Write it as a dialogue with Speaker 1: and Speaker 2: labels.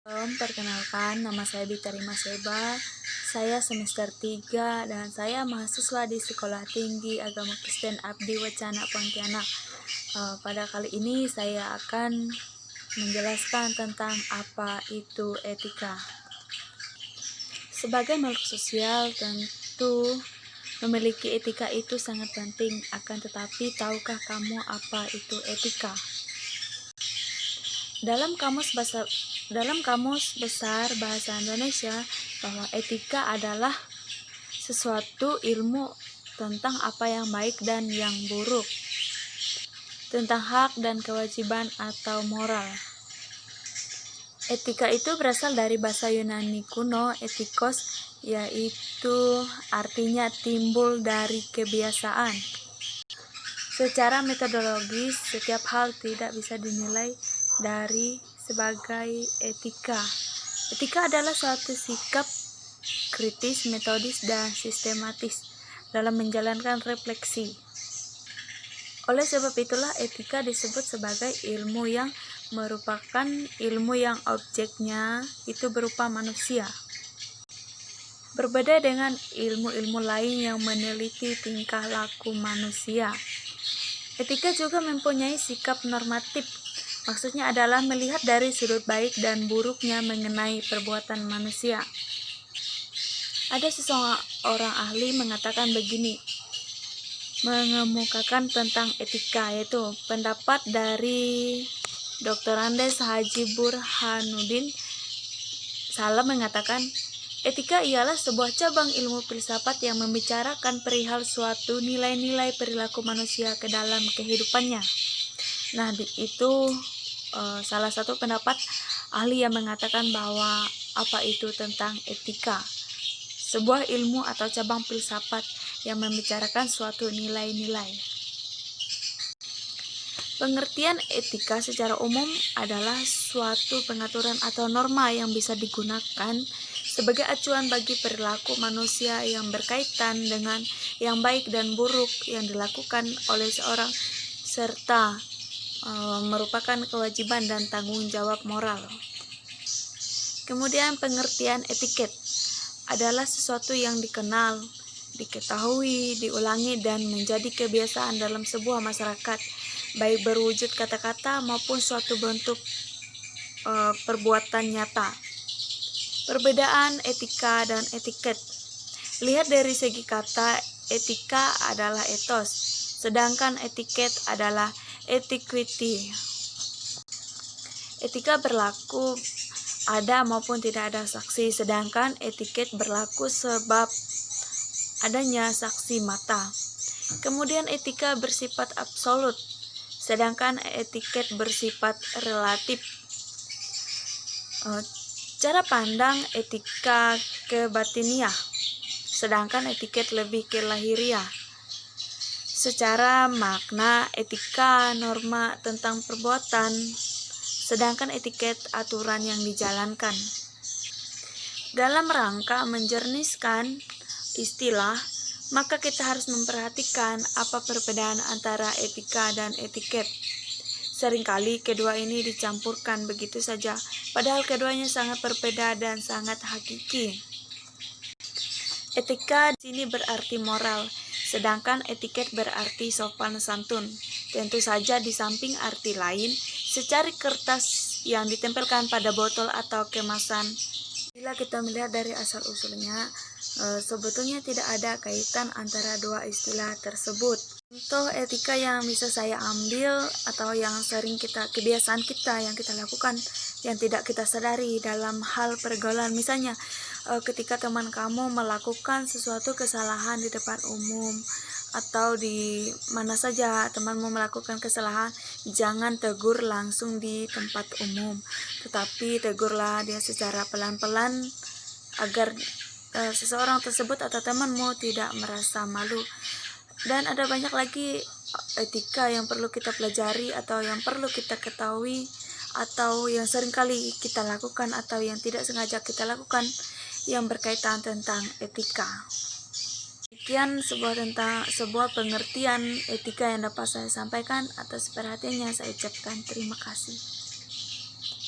Speaker 1: Perkenalkan, nama saya Bitari Maseba. Saya semester 3 dan saya mahasiswa di Sekolah Tinggi Agama Kristen Abdi Wacana Pontianak. Pada kali ini saya akan menjelaskan tentang apa itu etika. Sebagai makhluk sosial, tentu memiliki etika itu sangat penting. Akan tetapi, tahukah kamu apa itu etika? Dalam kamus besar bahasa Indonesia, bahwa etika adalah sesuatu ilmu tentang apa yang baik dan yang buruk, tentang hak dan kewajiban atau moral. Etika itu berasal dari bahasa Yunani kuno, etikos, yaitu artinya timbul dari kebiasaan. Secara metodologis, setiap hal tidak bisa dinilai dari sebagai etika. Etika adalah suatu sikap kritis, metodis, dan sistematis dalam menjalankan refleksi. Oleh sebab itulah etika disebut sebagai ilmu yang merupakan ilmu yang objeknya itu berupa manusia. Berbeda dengan ilmu-ilmu lain yang meneliti tingkah laku manusia. Etika juga mempunyai sikap normatif. Maksudnya adalah melihat dari sudut baik dan buruknya mengenai perbuatan manusia. Ada seseorang ahli mengatakan begini, mengemukakan tentang etika, yaitu pendapat dari Dr. Andes Haji Burhanuddin Salam mengatakan, etika ialah sebuah cabang ilmu filsafat yang membicarakan perihal suatu nilai-nilai perilaku manusia ke dalam kehidupannya. Nah, itu salah satu pendapat ahli yang mengatakan bahwa apa itu tentang etika. Sebuah ilmu atau cabang filsafat yang membicarakan suatu nilai-nilai. Pengertian etika secara umum adalah suatu pengaturan atau norma yang bisa digunakan sebagai acuan bagi perilaku manusia yang berkaitan dengan yang baik dan buruk yang dilakukan oleh seorang serta merupakan kewajiban dan tanggung jawab moral. Kemudian pengertian etiket adalah sesuatu yang dikenal, diketahui, diulangi, dan menjadi kebiasaan dalam sebuah masyarakat, baik berwujud kata-kata maupun suatu bentuk perbuatan nyata. Perbedaan etika dan etiket. Lihat dari segi kata, etika adalah etos, sedangkan etiket adalah etiquette. Etika berlaku ada maupun tidak ada saksi, sedangkan etiket berlaku sebab adanya saksi mata. Kemudian etika bersifat absolut, sedangkan etiket bersifat relatif. Cara pandang etika ke batiniah, sedangkan etiket lebih ke lahiriah. Secara makna, etika norma tentang perbuatan, sedangkan etiket aturan yang dijalankan. Dalam rangka menjernihkan istilah, maka kita harus memperhatikan apa perbedaan antara etika dan etiket. Seringkali kedua ini dicampurkan begitu saja, padahal keduanya sangat berbeda dan sangat hakiki. Etika di sini berarti moral, sedangkan etiket berarti sopan santun. Tentu saja di samping arti lain, secari kertas yang ditempelkan pada botol atau kemasan. Bila kita melihat dari asal-usulnya, sebetulnya tidak ada kaitan antara dua istilah tersebut. Contoh etika yang bisa saya ambil atau yang sering kebiasaan kita yang kita lakukan yang tidak kita sadari dalam hal pergaulan. Misalnya ketika teman kamu melakukan sesuatu kesalahan di depan umum atau di mana saja temanmu melakukan kesalahan, jangan tegur langsung di tempat umum, tetapi tegurlah dia secara pelan-pelan agar seseorang tersebut atau temanmu tidak merasa malu. Dan ada banyak lagi etika yang perlu kita pelajari atau yang perlu kita ketahui atau yang seringkali kita lakukan atau yang tidak sengaja kita lakukan yang berkaitan tentang etika. Sekian sebuah pengertian etika yang dapat saya sampaikan. Atas perhatiannya saya ucapkan terima kasih.